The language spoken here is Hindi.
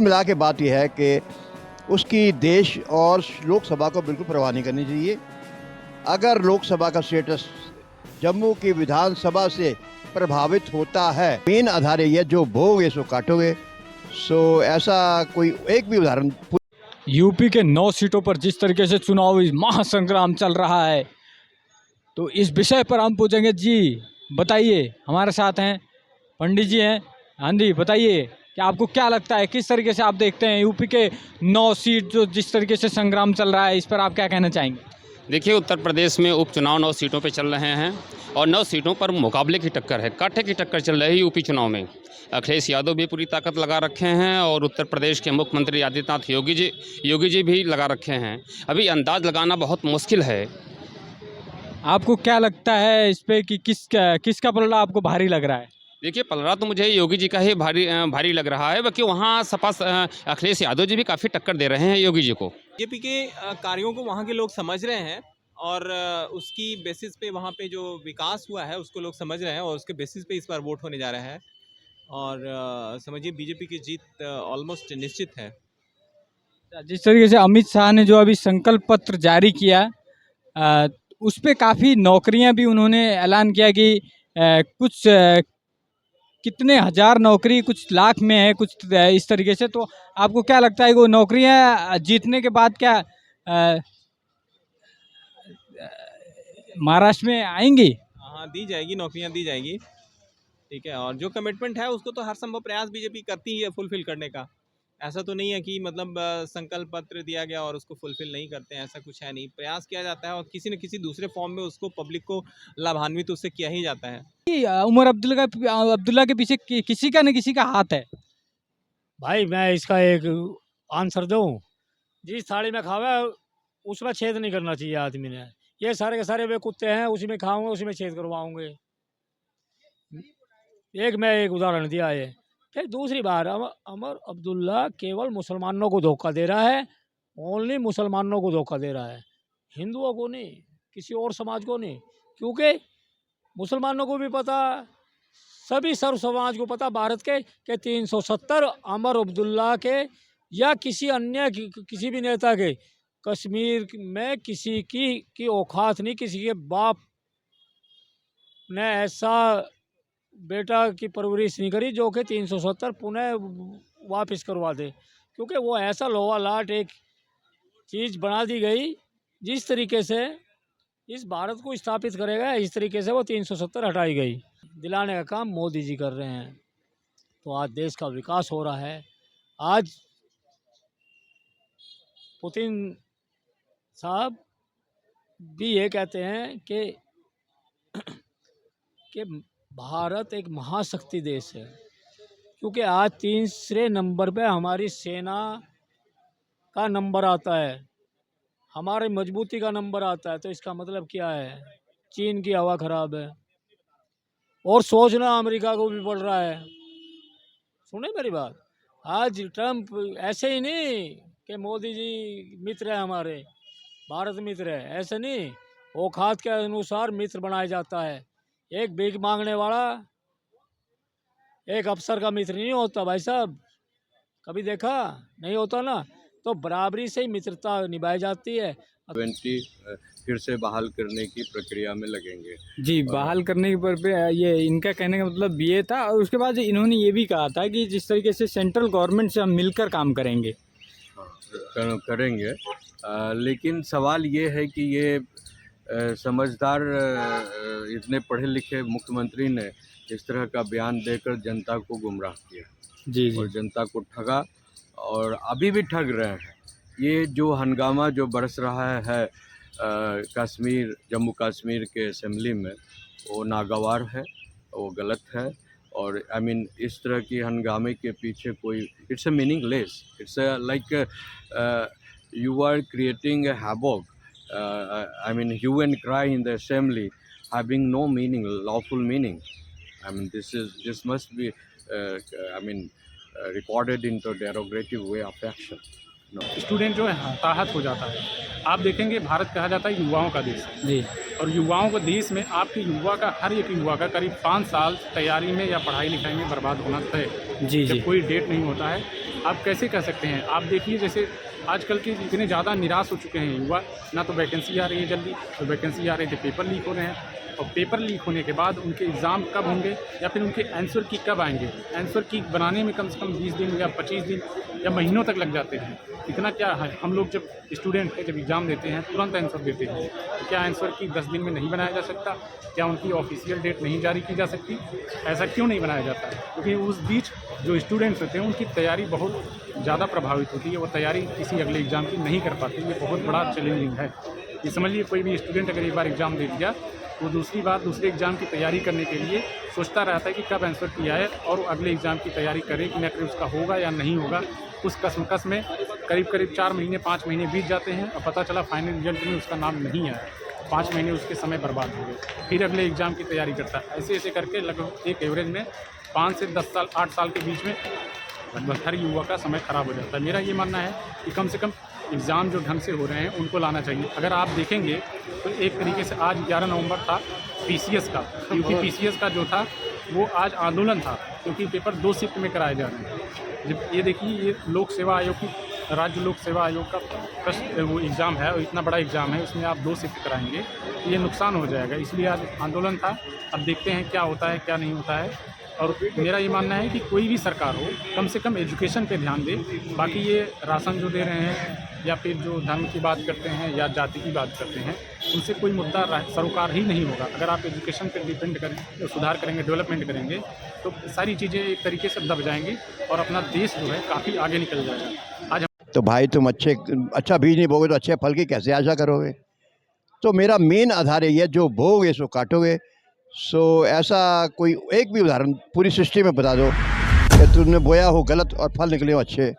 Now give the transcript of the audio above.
मिला के बात यह है कि उसकी देश और लोकसभा को बिल्कुल परवाह नहीं करनी चाहिए। अगर लोकसभा का स्टेटस जम्मू की विधानसभा से प्रभावित होता है, मेन आधार ये जो भोगे सो काटोगे। सो ऐसा कोई एक भी उदाहरण। यूपी के 9 सीटों पर जिस तरीके से चुनावी महासंग्राम चल रहा है, तो इस विषय पर हम पूछेंगे। जी बताइए, हमारे साथ हैं पंडित जी हैं। हाँ जी, बताइए कि आपको क्या लगता है, किस तरीके से आप देखते हैं यूपी के 9 सीट जो जिस तरीके से संग्राम चल रहा है, इस पर आप क्या कहना चाहेंगे? देखिए, उत्तर प्रदेश में उपचुनाव 9 सीटों पे चल रहे हैं और 9 सीटों पर मुकाबले की टक्कर है, कांटे की टक्कर चल रही है यूपी चुनाव में। अखिलेश यादव भी पूरी ताकत लगा रखे हैं और उत्तर प्रदेश के मुख्यमंत्री आदित्यनाथ योगी जी भी लगा रखे हैं। अभी अंदाज लगाना बहुत मुश्किल है। आपको क्या लगता है इस पे कि किसका पलड़ा आपको भारी लग रहा है? देखिए, पलड़ा तो मुझे योगी जी का ही भारी लग रहा है, बाकी वहाँ अखिलेश यादव जी भी काफ़ी टक्कर दे रहे हैं योगी जी को। बीजेपी के कार्यों को वहाँ के लोग समझ रहे हैं और उसकी बेसिस पे वहाँ पे जो विकास हुआ है उसको लोग समझ रहे हैं और उसके बेसिस पे इस बार वोट होने जा रहा है। और समझिए बीजेपी की जीत ऑलमोस्ट निश्चित है। जिस तरीके से अमित शाह ने जो अभी संकल्प पत्र जारी किया, उस पे काफ़ी नौकरियां भी उन्होंने ऐलान किया कि कुछ कितने हज़ार नौकरी, कुछ लाख में है, कुछ इस तरीके से। तो आपको क्या लगता है, वो नौकरियां जीतने के बाद क्या महाराष्ट्र में आएंगी? हाँ, दी जाएगी, नौकरियाँ दी जाएगी। ठीक है, और जो कमिटमेंट है उसको तो हर संभव प्रयास बीजेपी करती ही है फुलफिल करने का। ऐसा तो नहीं है कि मतलब संकल्प पत्र दिया गया और उसको फुलफिल नहीं करते हैं, ऐसा कुछ है नहीं। प्रयास किया जाता है और किसी न किसी दूसरे फॉर्म में उसको पब्लिक को लाभान्वित उससे किया ही जाता है। कि उमर अब्दुल्ला के पीछे किसी का न किसी का हाथ है। भाई मैं इसका एक आंसर दूं। जिस थाली में खावे उसमें छेद नहीं करना चाहिए आदमी ने। ये सारे के सारे वे कुत्ते हैं, उसी में खाऊंगे उसी में छेद करवाऊंगे। एक उदाहरण दिया है। फिर दूसरी बार अमर अब्दुल्ला केवल मुसलमानों को धोखा दे रहा है, ओनली मुसलमानों को धोखा दे रहा है, हिंदुओं को नहीं, किसी और समाज को नहीं। क्योंकि मुसलमानों को भी पता, सभी सर्व समाज को पता भारत के 370 अमर अब्दुल्ला के या किसी अन्य किसी भी नेता के कश्मीर में किसी की औकात नहीं। किसी के बाप ने ऐसा बेटा की परवरिश नहीं करी जो कि 370 पुनः वापस करवा दे। क्योंकि वो ऐसा लोहा लाट एक चीज़ बना दी गई जिस तरीके से इस भारत को स्थापित करेगा, इस तरीके से वो 370 हटाई गई। दिलाने का काम मोदी जी कर रहे हैं, तो आज देश का विकास हो रहा है। आज पुतिन साहब भी ये कहते हैं कि भारत एक महाशक्ति देश है, क्योंकि आज तीसरे नंबर पे हमारी सेना का नंबर आता है, हमारी मजबूती का नंबर आता है। तो इसका मतलब क्या है? चीन की हवा खराब है और सोचना अमेरिका को भी पड़ रहा है। सुने मेरी बात। आज ट्रम्प ऐसे ही नहीं कि मोदी जी मित्र है हमारे, भारत मित्र है, ऐसे नहीं। औकात के अनुसार मित्र बनाया जाता है। एक भीख मांगने वाला एक अफसर का मित्र नहीं होता भाई साहब, कभी देखा नहीं होता ना। तो बराबरी से ही मित्रता निभाई जाती है। 20 फिर से बहाल करने की प्रक्रिया में लगेंगे। जी, बहाल करने के पर पे ये इनका कहने का मतलब ये था। और उसके बाद इन्होंने ये भी कहा था कि जिस तरीके से सेंट्रल गवर्नमेंट से हम मिलकर काम करेंगे। हाँ, करेंगे। लेकिन सवाल ये है कि ये समझदार इतने पढ़े लिखे मुख्यमंत्री ने इस तरह का बयान देकर जनता को गुमराह किया। जी और जनता को ठगा और अभी भी ठग रहे हैं। ये जो हंगामा जो बरस रहा है कश्मीर, जम्मू कश्मीर के असेंबली में, वो नागवार है, वो गलत है। और आई मीन इस तरह की हंगामे के पीछे कोई, it's a meaningless, it's a like you are creating a havoc. I mean, hue and cry in the assembly having no meaning, lawful meaning. I mean, this must be, recorded into a derogative way of action. Student जो है हताहत हो जाता है। आप देखेंगे भारत कहा जाता है युवाओं का देश है, जी और युवाओं को देश में आपके युवा का हर एक युवा का करीब 5 साल तैयारी में या पढ़ाई लिखाई में बर्बाद होना तय है। जी जी जब कोई डेट नहीं होता है, आप कैसे कह सकते हैं? आप देखिए जैसे आजकल के इतने ज़्यादा निराश हो चुके हैं युवा, ना तो वैकेंसी आ रही है जल्दी, और वैकेंसी आ रही है तो पेपर लीक हो रहे हैं, और पेपर लीक होने के बाद उनके एग्ज़ाम कब होंगे या फिर उनके आंसर की कब आएंगे। आंसर की बनाने में कम से कम 20 दिन या 25 दिन या महीनों तक लग जाते हैं। इतना क्या है, हम लोग जब स्टूडेंट हैं, जब एग्ज़ाम देते हैं तुरंत आंसर देते हैं, तो क्या आंसर की 10 दिन में नहीं बनाया जा सकता? क्या उनकी ऑफिशियल डेट नहीं जारी की जा सकती? ऐसा क्यों नहीं बनाया जाता है? क्योंकि उस बीच जो स्टूडेंट्स होते हैं उनकी तैयारी बहुत ज़्यादा प्रभावित होती है, वो तैयारी किसी अगले एग्ज़ाम की नहीं कर पाते। ये बहुत बड़ा चैलेंजिंग है। ये समझिए कोई भी स्टूडेंट अगर एक बार एग्ज़ाम दे दिया तो दूसरी बार दूसरे एग्ज़ाम की तैयारी करने के लिए सोचता रहता है कि कब आंसर किया है, और वो अगले एग्ज़ाम की तैयारी करे कि न करे उसका होगा या नहीं होगा। उस कसमकस में करीब 4 महीने 5 महीने बीत जाते हैं, और पता चला फाइनल रिजल्ट में उसका नाम नहीं आया। 5 महीने उसके समय बर्बाद हो गए। फिर अगले एग्ज़ाम की तैयारी करता है। ऐसे ऐसे करके लगभग एक एवरेज में 5 से 10 साल 8 साल के बीच में लगभग हर युवा का समय ख़राब हो जाता है। मेरा ये मानना है कि कम से कम एग्ज़ाम जो ढंग से हो रहे हैं उनको लाना चाहिए। अगर आप देखेंगे तो एक तरीके से आज 11 नवंबर था पीसीएस का, क्योंकि पीसीएस का जो था वो आज आंदोलन था, क्योंकि पेपर 2 शिफ्ट में कराए जा रहे हैं। जब ये देखिए, ये लोक सेवा आयोग की, राज्य लोक सेवा आयोग का प्रश्न वो एग्ज़ाम है, और इतना बड़ा एग्ज़ाम है, उसमें आप 2 शिफ्ट कराएंगे तो ये नुकसान हो जाएगा। इसलिए आज आंदोलन था। अब देखते हैं क्या होता है क्या नहीं होता है। और मेरा ये मानना है कि कोई भी सरकार हो, कम से कम एजुकेशन पे ध्यान दे। बाकी ये राशन जो दे रहे हैं या फिर जो धर्म की बात करते हैं या जाति की बात करते हैं, उनसे कोई मुद्दा सरोकार ही नहीं होगा। अगर आप एजुकेशन पे डिपेंड करें, सुधार करेंगे, डेवलपमेंट करेंगे, तो सारी चीज़ें एक तरीके से दब जाएंगी और अपना देश जो है काफ़ी आगे निकल जाएगा। आज तो भाई तुम अच्छा बीज नहीं बोगे तो अच्छे फल की कैसे आशा करोगे? तो मेरा मेन आधार यही है, जो बोगे सो काटोगे। सो ऐसा कोई एक भी उदाहरण पूरी सृष्टि में बता दो कि तुमने बोया हो गलत और फल निकले हो अच्छे।